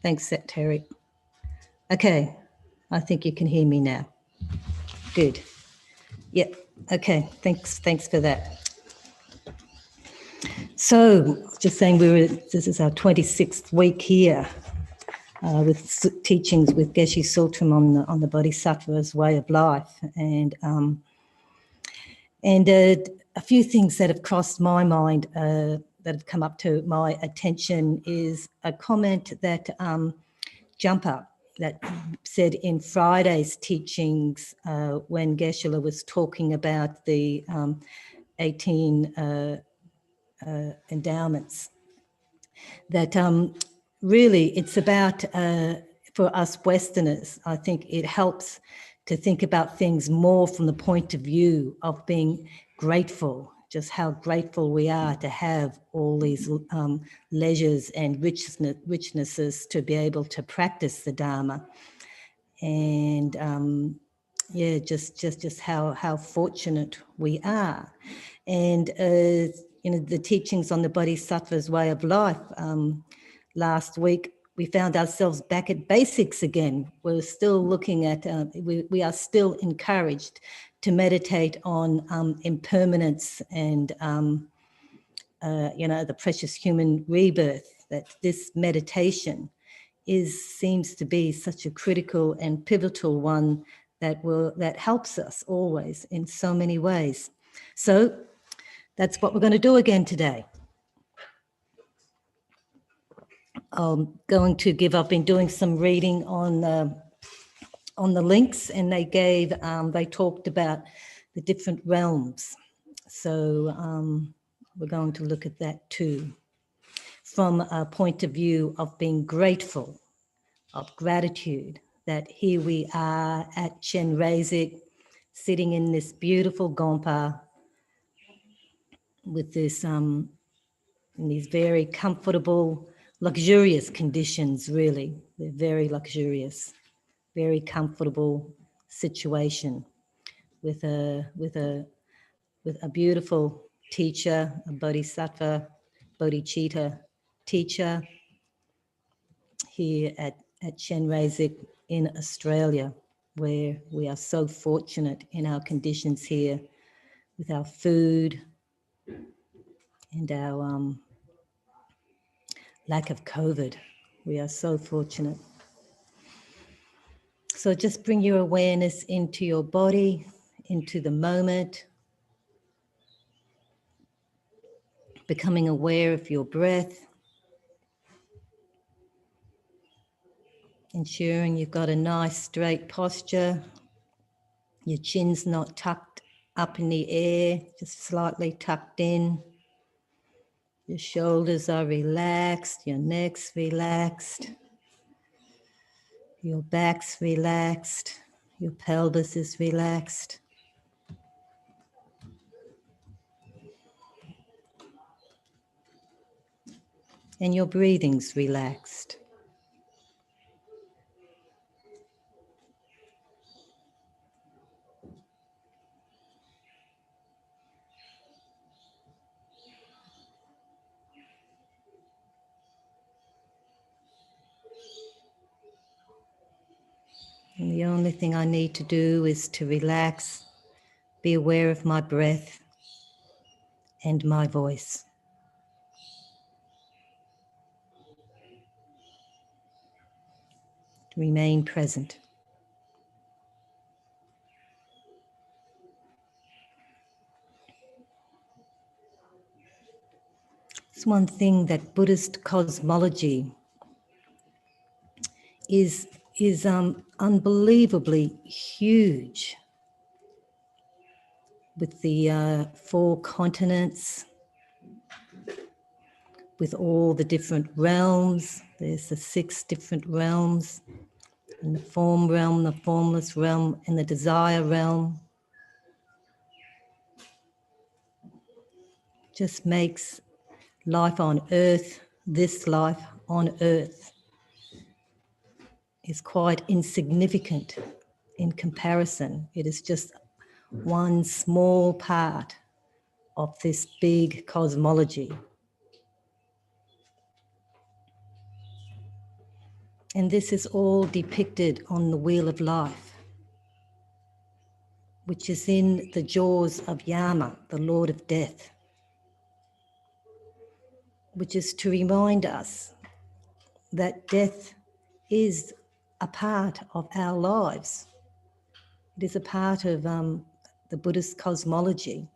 Thanks, Terry. Okay, I think you can hear me now. Good. Yep. Okay. Thanks for that. So, just saying, this is our 26th week here with teachings with Geshe Sultram on the Bodhisattva's way of life, and a few things that have crossed my mind that have come up to my attention is a comment that Jumper that said in Friday's teachings when Geshe was talking about the 18 endowments, that really it's about, for us Westerners, I think it helps to think about things more from the point of view of being grateful, just how grateful we are to have all these leisures and richnesses to be able to practice the Dharma. And yeah, just how fortunate we are. And you know, the teachings on the Bodhisattva's way of life last week, we found ourselves back at basics again. We're still looking at, we are still encouraged to meditate on impermanence and, you know, the precious human rebirth, that this meditation seems to be such a critical and pivotal one that helps us always in so many ways. So that's what we're going to do again today. I've been doing some reading on the links, and they talked about the different realms. So we're going to look at that too, from a point of view of being grateful, of gratitude, that here we are at Chenrezig, sitting in this beautiful Gompa with this in these very comfortable, luxurious conditions, really. They're very luxurious, very comfortable situation with a beautiful teacher, a bodhisattva, bodhicitta teacher here at Chenrezig in Australia, where we are so fortunate in our conditions here with our food and our lack of COVID. We are so fortunate. So just bring your awareness into your body, into the moment, becoming aware of your breath, ensuring you've got a nice straight posture, your chin's not tucked up in the air, just slightly tucked in. Your shoulders are relaxed, your neck's relaxed, your back's relaxed, your pelvis is relaxed. And your breathing's relaxed. And the only thing I need to do is to relax, be aware of my breath and my voice. Remain present. It's one thing that Buddhist cosmology is unbelievably huge, with the 4 continents, with all the different realms. There's the 6 different realms, in the form realm, the formless realm, and the desire realm. Just makes life on earth, this life on earth, is quite insignificant in comparison. It is just one small part of this big cosmology. And this is all depicted on the Wheel of Life, which is in the jaws of Yama, the Lord of Death, which is to remind us that death is a part of our lives. It is a part of the Buddhist cosmology,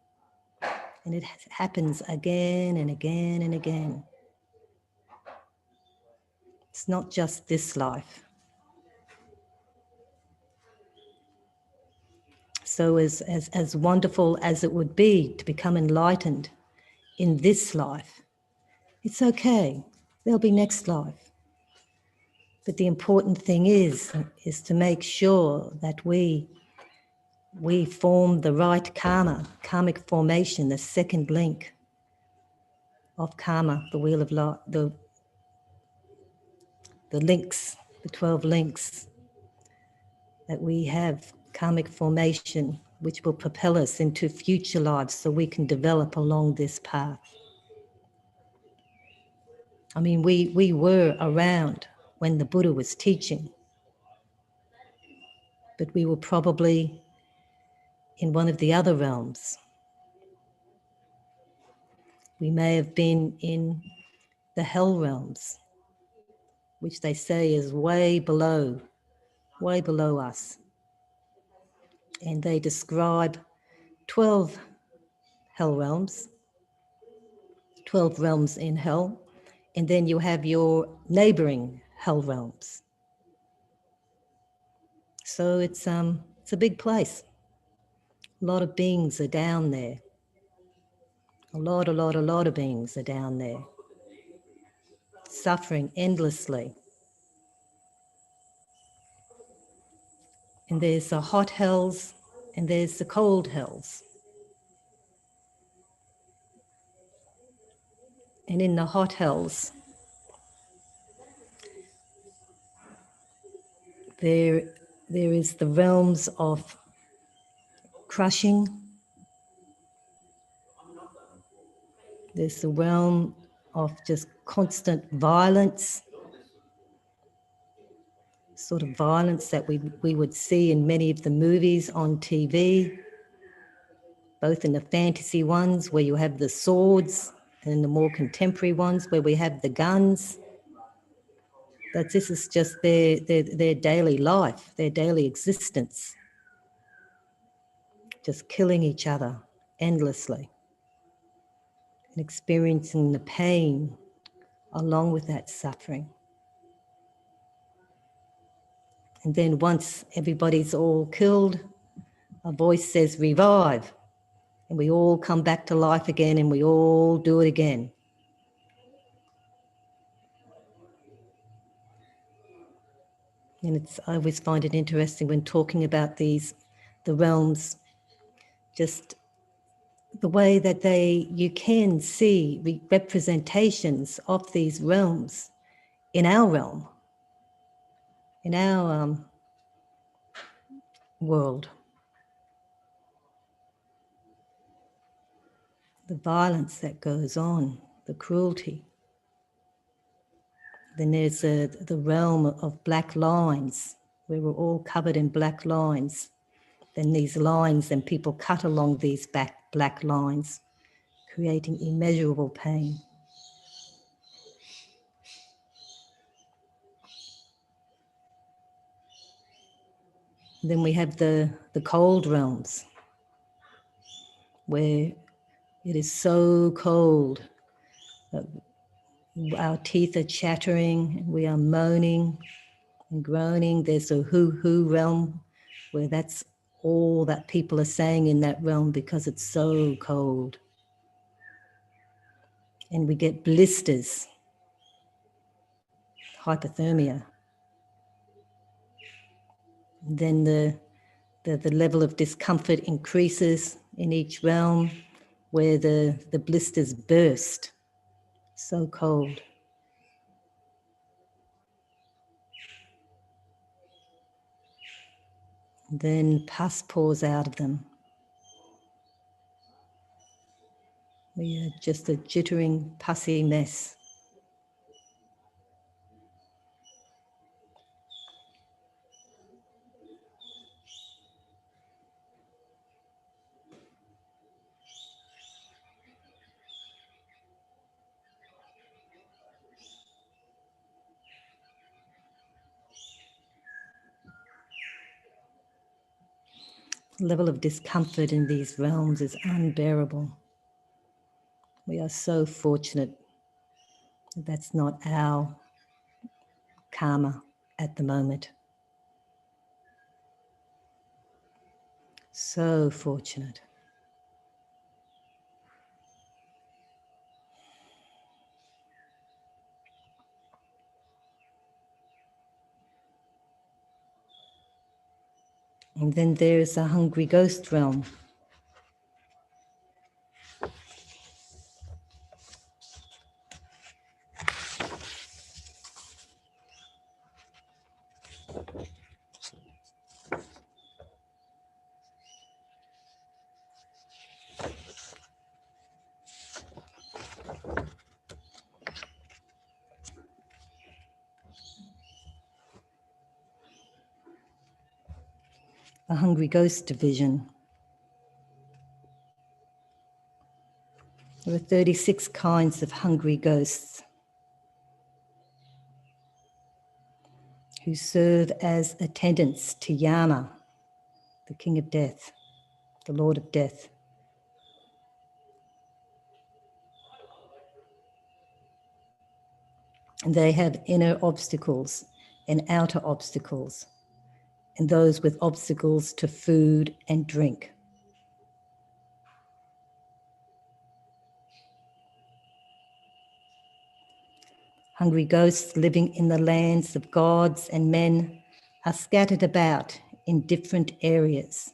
and it happens again and again and again. It's not just this life. So as wonderful as it would be to become enlightened in this life, it's okay. There'll be next life. But the important thing is to make sure that we form the right karma, karmic formation, the second link of karma, the wheel of life, the links, the 12 links, that we have karmic formation which will propel us into future lives so we can develop along this path. I mean, we were around when the Buddha was teaching, but we were probably in one of the other realms. We may have been in the hell realms, which they say is way below us. And they describe 12 hell realms, 12 realms in hell, and then you have your neighboring hell realms. So it's a big place. A lot of beings are down there. A lot of beings are down there, suffering endlessly. And there's the hot hells and there's the cold hells. And in the hot hells, there is the realms of crushing. There's the realm of just constant violence, sort of violence that we would see in many of the movies on TV, both in the fantasy ones where you have the swords and in the more contemporary ones where we have the guns. That this is just their daily life, their daily existence, just killing each other endlessly and experiencing the pain along with that suffering. And then once everybody's all killed, a voice says, revive. And we all come back to life again and we all do it again. And I always find it interesting when talking about the realms, just the way that you can see representations of these realms in our realm, in our world. The violence that goes on, the cruelty. Then there's the realm of black lines, where we're all covered in black lines. Then these lines, and people cut along these black lines, creating immeasurable pain. Then we have the cold realms, where it is so cold that our teeth are chattering, we are moaning and groaning. There's a hoo-hoo realm, where that's all that people are saying in that realm because it's so cold. And we get blisters, hypothermia. Then the level of discomfort increases in each realm, where the blisters burst, so cold. Then pus pours out of them. We are just a jittering, pussy mess. level of discomfort in these realms is unbearable. We are so fortunate that that's not our karma at the moment. So fortunate. And then there's a hungry ghost realm. A hungry ghost division. There are 36 kinds of hungry ghosts who serve as attendants to Yama, the king of death, the lord of death. And they have inner obstacles and outer obstacles, and those with obstacles to food and drink. Hungry ghosts living in the lands of gods and men are scattered about in different areas.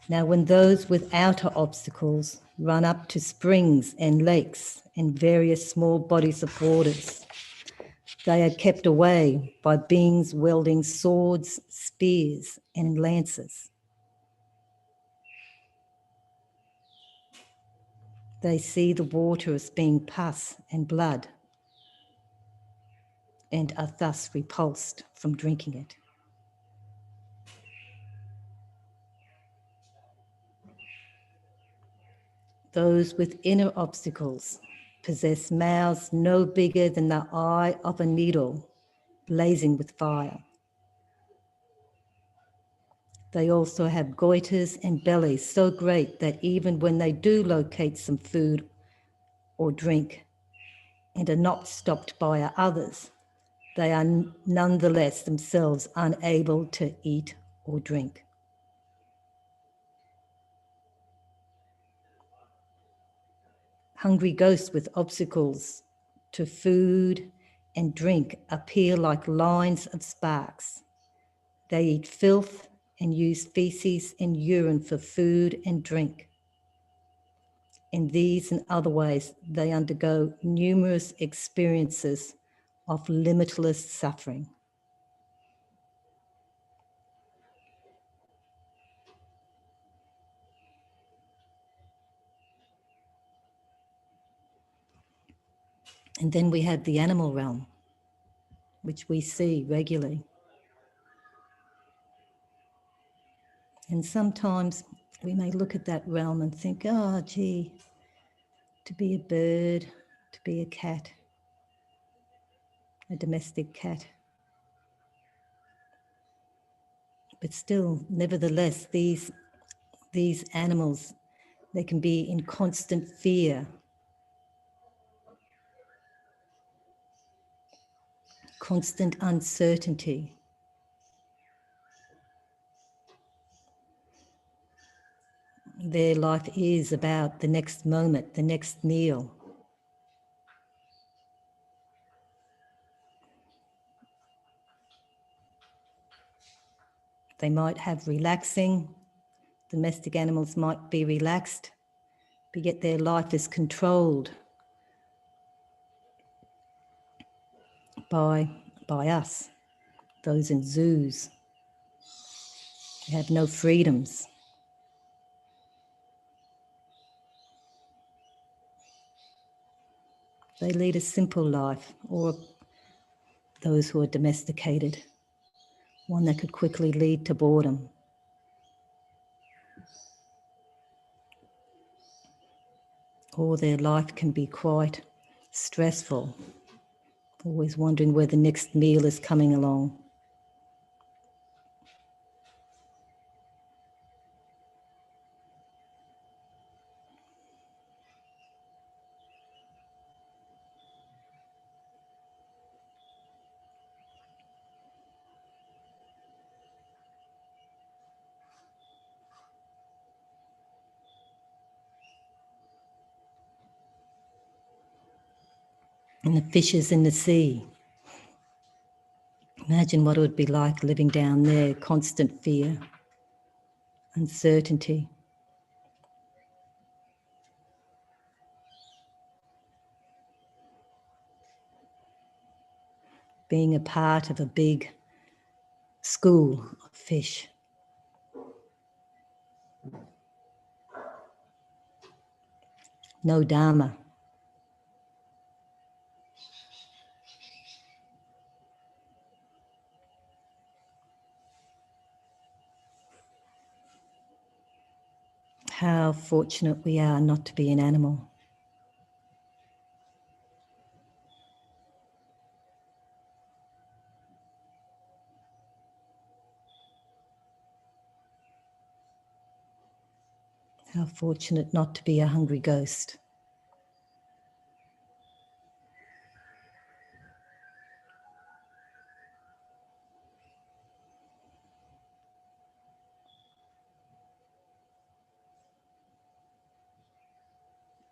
Now, when those with outer obstacles run up to springs and lakes and various small bodies of waters, they are kept away by beings wielding swords, spears, and lances. They see the water as being pus and blood and are thus repulsed from drinking it. Those with inner obstacles possess mouths no bigger than the eye of a needle, blazing with fire. They also have goiters and bellies so great that even when they do locate some food or drink and are not stopped by others, they are nonetheless themselves unable to eat or drink. Hungry ghosts with obstacles to food and drink appear like lines of sparks. They eat filth and use feces and urine for food and drink. In these and other ways, they undergo numerous experiences of limitless suffering. And then we have the animal realm, which we see regularly. And sometimes we may look at that realm and think, oh, gee, to be a bird, to be a cat, a domestic cat. But still, nevertheless, these animals, they can be in constant fear, constant uncertainty. Their life is about the next moment, the next meal. They might have relaxing, domestic animals might be relaxed, but yet their life is controlled by us, those in zoos. They have no freedoms. They lead a simple life, or those who are domesticated, one that could quickly lead to boredom. Or their life can be quite stressful, always wondering where the next meal is coming along. And the fishes in the sea. Imagine what it would be like living down there, constant fear, uncertainty. Being a part of a big school of fish. No Dharma. How fortunate we are not to be an animal. How fortunate not to be a hungry ghost.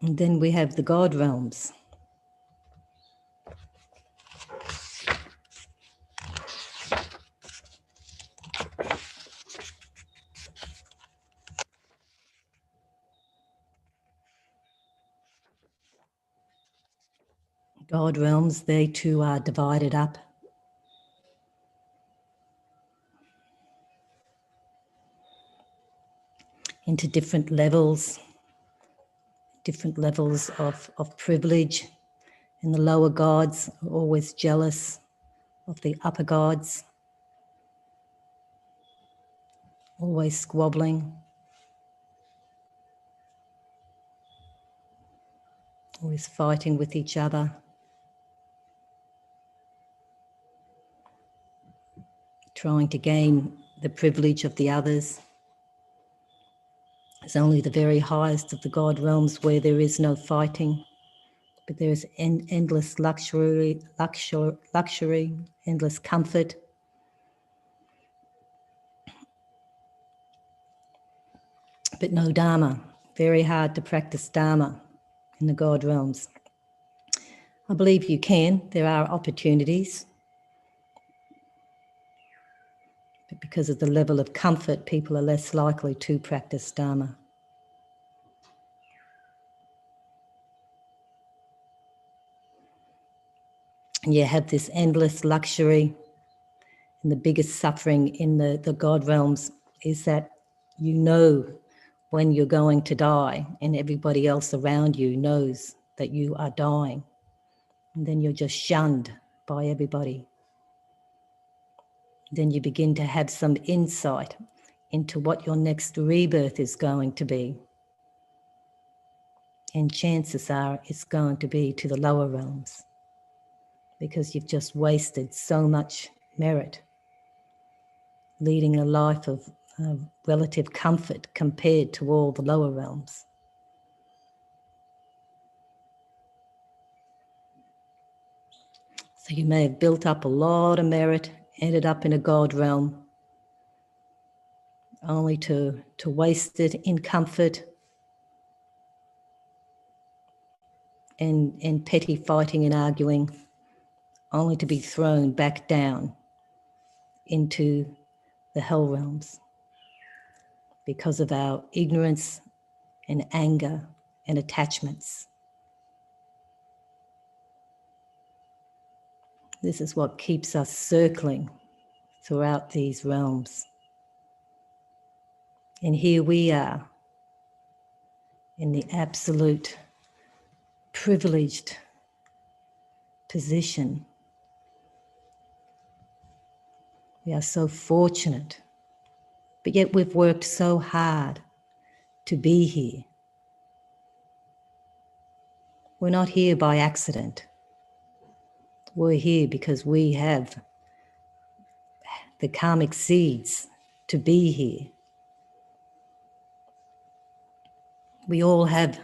And then we have the God realms. God realms, they too are divided up into different levels of privilege. And the lower gods are always jealous of the upper gods, always squabbling, always fighting with each other, trying to gain the privilege of the others. It's only the very highest of the God realms where there is no fighting, but there is endless luxury, endless comfort. But no Dharma. Very hard to practice Dharma in the God realms. I believe you can. There are opportunities. But because of the level of comfort, people are less likely to practice Dharma. And you have this endless luxury, and the biggest suffering in the God realms is that you know when you're going to die, and everybody else around you knows that you are dying. And then you're just shunned by everybody. Then you begin to have some insight into what your next rebirth is going to be. And chances are it's going to be to the lower realms, because you've just wasted so much merit leading a life of relative comfort compared to all the lower realms. So you may have built up a lot of merit, ended up in a God realm, only to waste it in comfort and petty fighting and arguing, only to be thrown back down into the hell realms because of our ignorance and anger and attachments. This is what keeps us circling throughout these realms. And here we are in the absolute privileged position. We are so fortunate, but yet we've worked so hard to be here. We're not here by accident. We're here because we have the karmic seeds to be here. We all have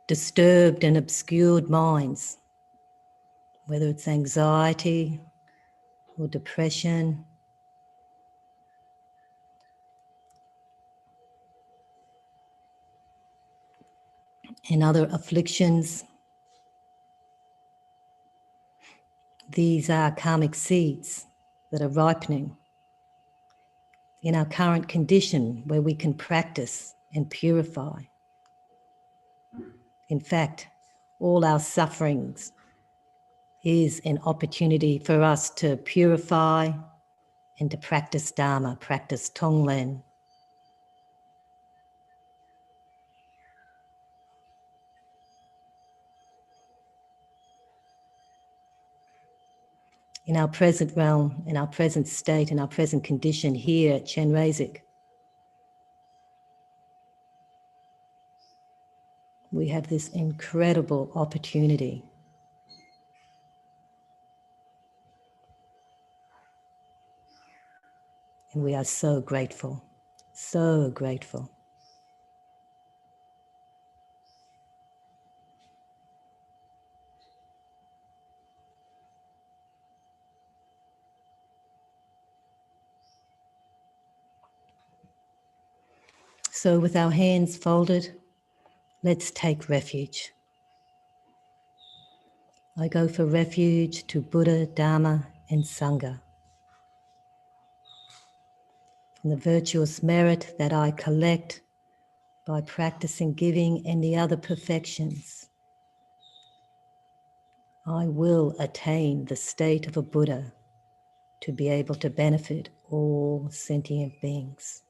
disturbed and obscured minds, whether it's anxiety or depression, and other afflictions. These are karmic seeds that are ripening in our current condition where we can practice and purify. In fact, all our sufferings is an opportunity for us to purify and to practice Dharma, practice Tonglen. In our present realm, in our present state, in our present condition here at Chenrezig, we have this incredible opportunity. And we are so grateful, so grateful. So with our hands folded, let's take refuge. I go for refuge to Buddha, Dharma, and Sangha. From the virtuous merit that I collect by practicing giving and the other perfections, I will attain the state of a Buddha to be able to benefit all sentient beings.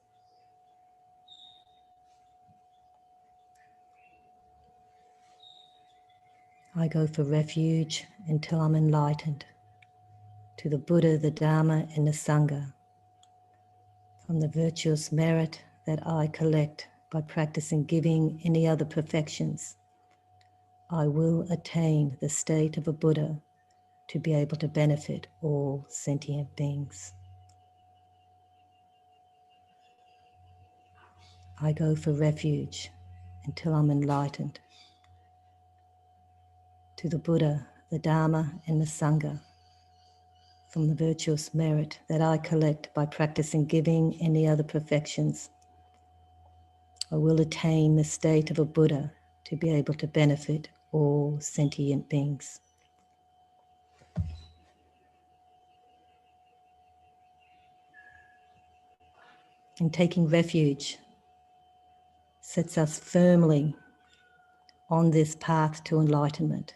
I go for refuge until I'm enlightened to the Buddha, the Dharma, and the Sangha. From the virtuous merit that I collect by practicing giving and the other perfections, I will attain the state of a Buddha to be able to benefit all sentient beings. I go for refuge until I'm enlightened to the Buddha, the Dharma, and the Sangha. From the virtuous merit that I collect by practicing giving and the other perfections, I will attain the state of a Buddha to be able to benefit all sentient beings. And taking refuge sets us firmly on this path to enlightenment.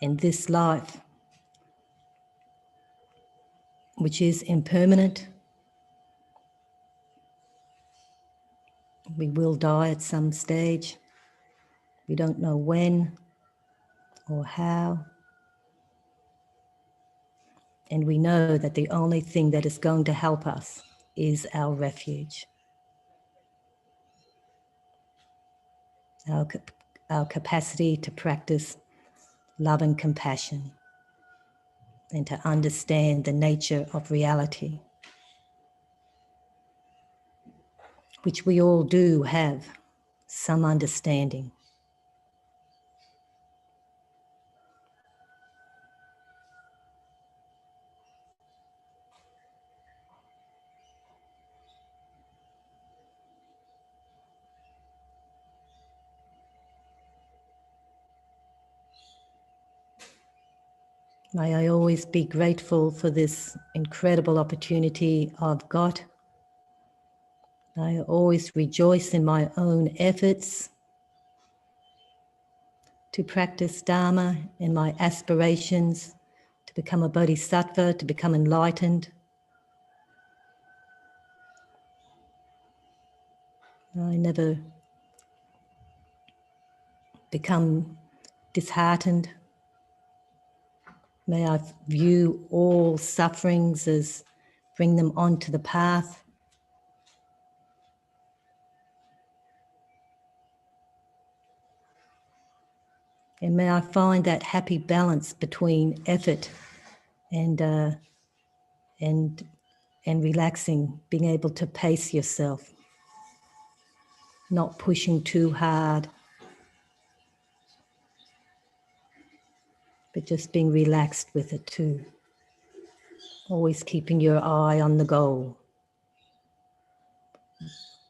In this life, which is impermanent, we will die at some stage. We don't know when or how. And we know that the only thing that is going to help us is our refuge. Our capacity to practice love and compassion and to understand the nature of reality, which we all do have some understanding. May I always be grateful for this incredible opportunity I've got. I always rejoice in my own efforts to practice Dharma and my aspirations to become a Bodhisattva, to become enlightened. I never become disheartened May I view all sufferings as bring them onto the path. And may I find that happy balance between effort and relaxing, being able to pace yourself, not pushing too hard, but just being relaxed with it too. Always keeping your eye on the goal,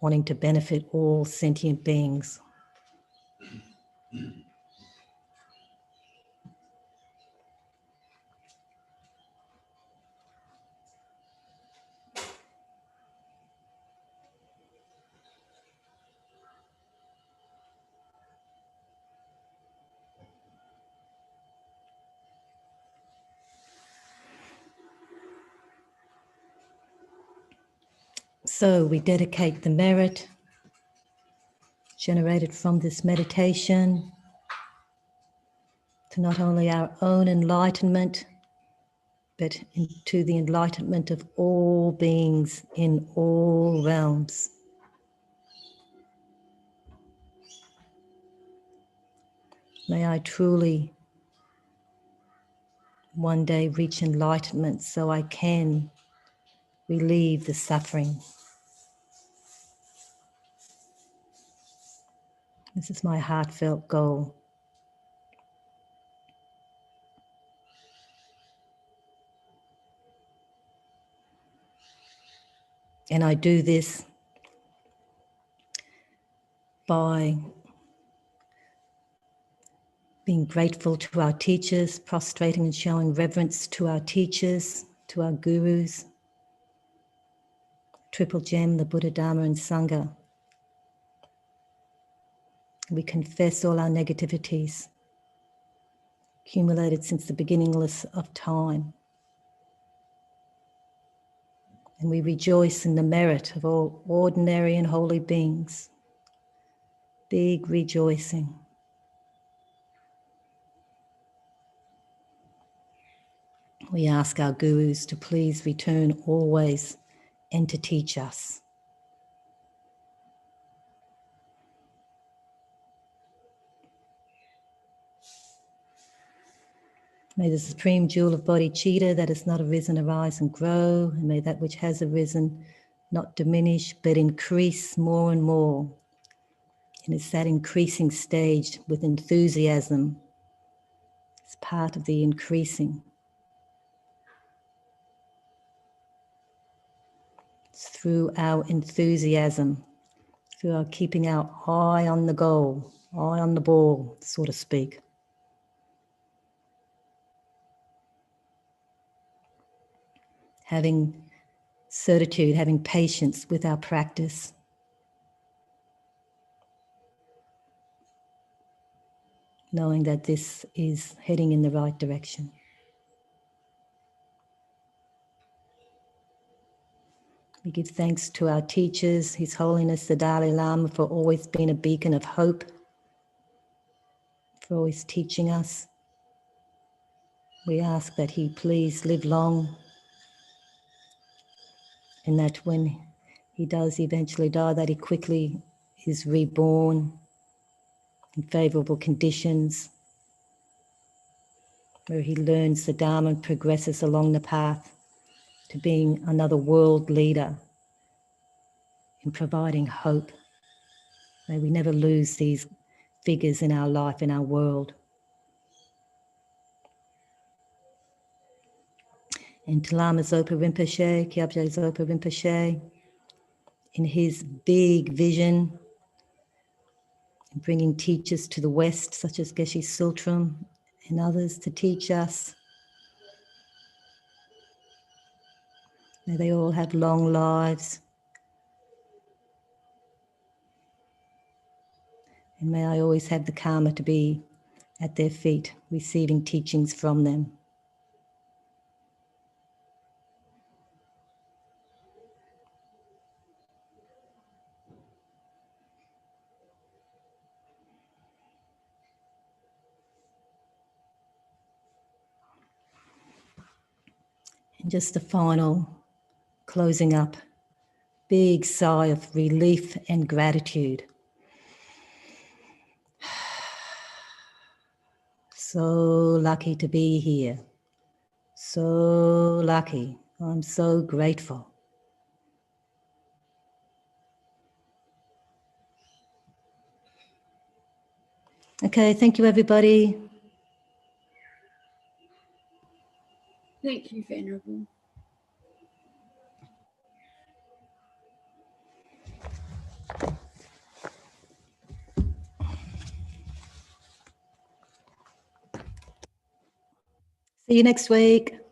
wanting to benefit all sentient beings. So we dedicate the merit generated from this meditation to not only our own enlightenment, but to the enlightenment of all beings in all realms. May I truly one day reach enlightenment so I can relieve the suffering. This is my heartfelt goal. And I do this by being grateful to our teachers, prostrating and showing reverence to our teachers, to our gurus, Triple Gem, the Buddha, Dharma and Sangha. We confess all our negativities accumulated since the beginningless of time. And we rejoice in the merit of all ordinary and holy beings. Big rejoicing. We ask our gurus to please return always and to teach us. May the supreme jewel of bodhicitta that has not arisen arise and grow, and may that which has arisen not diminish but increase more and more. And it's that increasing stage with enthusiasm. It's part of the increasing. It's through our enthusiasm, through our keeping our eye on the goal, eye on the ball, so to speak. Having certitude, having patience with our practice. Knowing that this is heading in the right direction. We give thanks to our teachers, His Holiness the Dalai Lama, for always being a beacon of hope, for always teaching us. We ask that he please live long, and that when he does eventually die, that he quickly is reborn in favourable conditions, where he learns the Dharma and progresses along the path to being another world leader in providing hope. May we never lose these figures in our life, in our world. And Lama Zopa Rinpoche, Kyabje Zopa Rinpoche, in his big vision, bringing teachers to the West, such as Geshe Sultram and others, to teach us. May they all have long lives. And may I always have the karma to be at their feet, receiving teachings from them. And just a final closing up, big sigh of relief and gratitude. So lucky to be here. So lucky. I'm so grateful. Okay, thank you, everybody. Thank you, Venerable. See you next week.